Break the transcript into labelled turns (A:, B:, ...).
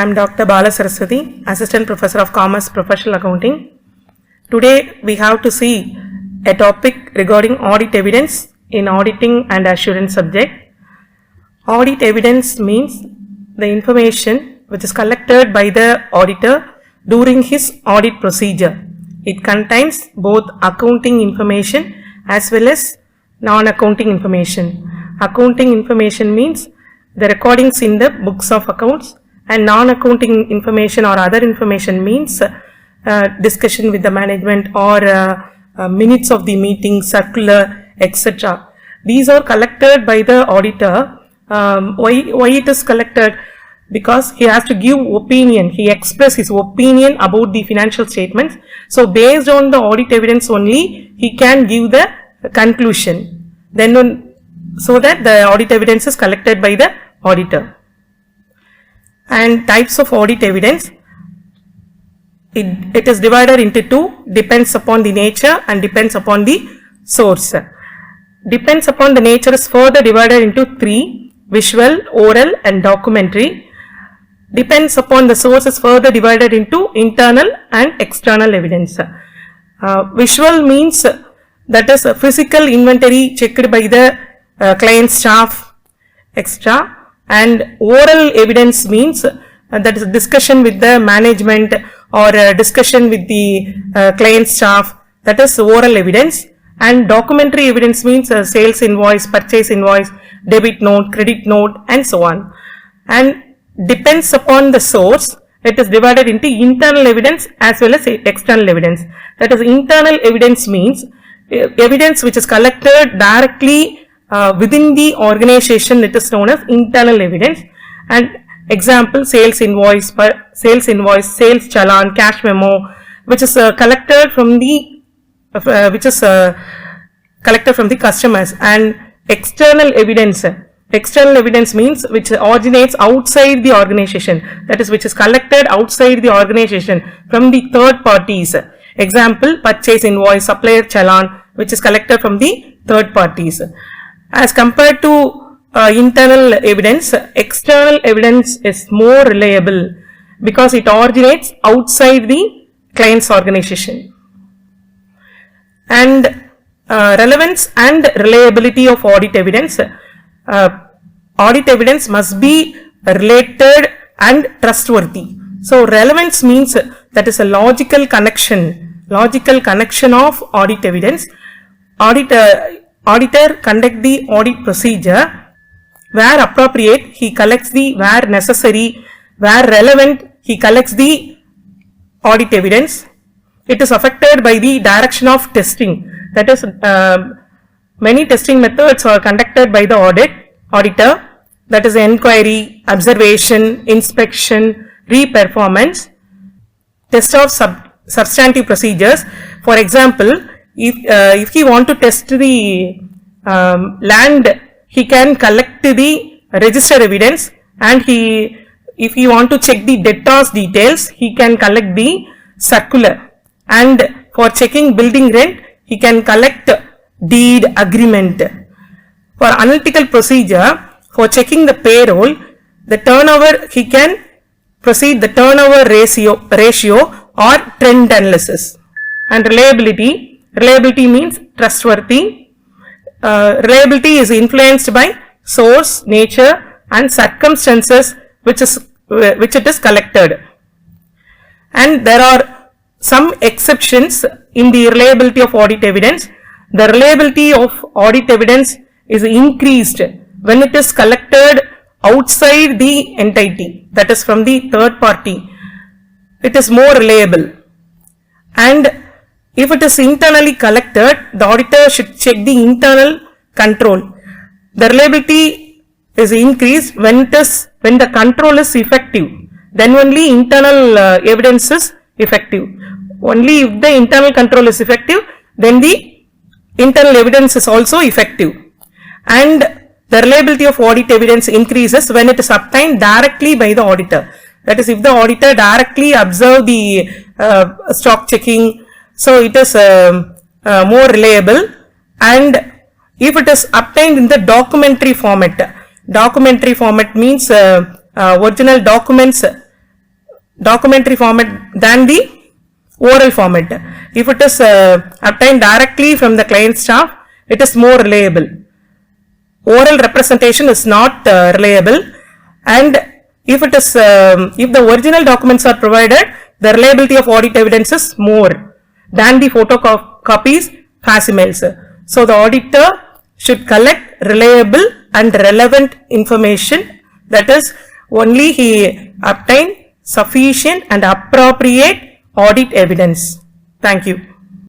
A: I am Dr. Bala Saraswati, Assistant Professor of Commerce Professional Accounting. Today we have to see a topic regarding audit evidence in auditing and assurance subject. Audit evidence means the information which is collected by the auditor during his audit procedure. It contains both accounting information as well as non-accounting information. Accounting information means the recordings in the books of accounts, and non-accounting information or other information means discussion with the management or minutes of the meeting, circular, etc. These are collected by the auditor. Why it is collected? Because he has to give opinion, he express his opinion about the financial statements. So based on the audit evidence only, he can give the conclusion. So that the audit evidence is collected by the auditor. And types of audit evidence, it is divided into two, depends upon the nature and depends upon the source. Depends upon the nature is further divided into three: visual, oral and documentary. Depends upon the source is further divided into internal and external evidence. Visual means that is a physical inventory checked by the client staff, etc. And oral evidence means that is a discussion with the management or a discussion with the client staff, that is oral evidence. And documentary evidence means sales invoice, purchase invoice, debit note, credit note and so on. And depends upon the source, it is divided into internal evidence as well as external evidence. That is, internal evidence means evidence which is collected directly within the organization, it is known as internal evidence. And example, sales invoice, sales challan, cash memo, which is collected from the customers. And external evidence means which originates outside the organization, that is, which is collected outside the organization from the third parties. Example, purchase invoice, supplier challan, which is collected from the third parties. As compared to internal evidence, external evidence is more reliable because it originates outside the client's organization. And relevance and reliability of audit evidence. Audit evidence must be related and trustworthy. So relevance means that is a logical connection of audit evidence. Auditor conduct the audit procedure. Where appropriate, he collects the, where necessary, where relevant, he collects the audit evidence. It is affected by the direction of testing. That is, many testing methods are conducted by the auditor. That is inquiry, observation, inspection, re-performance, test of substantive procedures. For example, if he want to test the land, he can collect the register evidence, and if he want to check the debtors details, he can collect the circular. And for checking building rent, he can collect deed agreement. For analytical procedure, for checking the payroll, the turnover, he can proceed the turnover ratio or trend analysis. And reliability means trustworthy. Reliability is influenced by source, nature and circumstances which it is collected. And there are some exceptions in the reliability of audit evidence. The reliability of audit evidence is increased when it is collected outside the entity, that is from the third party. It is more reliable. And if it is internally collected, the auditor should check the internal control. The reliability is increased when the control is effective. Then only internal evidence is effective. Only if the internal control is effective, then the internal evidence is also effective. And the reliability of audit evidence increases when it is obtained directly by the auditor. That is, if the auditor directly observe the stock checking, so it is more reliable. And if it is obtained in the documentary format means original documents documentary format than the oral format. If it is obtained directly from the client staff, it is more reliable. Oral representation is not reliable, and if it is if the original documents are provided, the reliability of audit evidence is more than the photocopies, facsimils. So the auditor should collect reliable and relevant information, that is only he obtain sufficient and appropriate audit evidence. Thank you.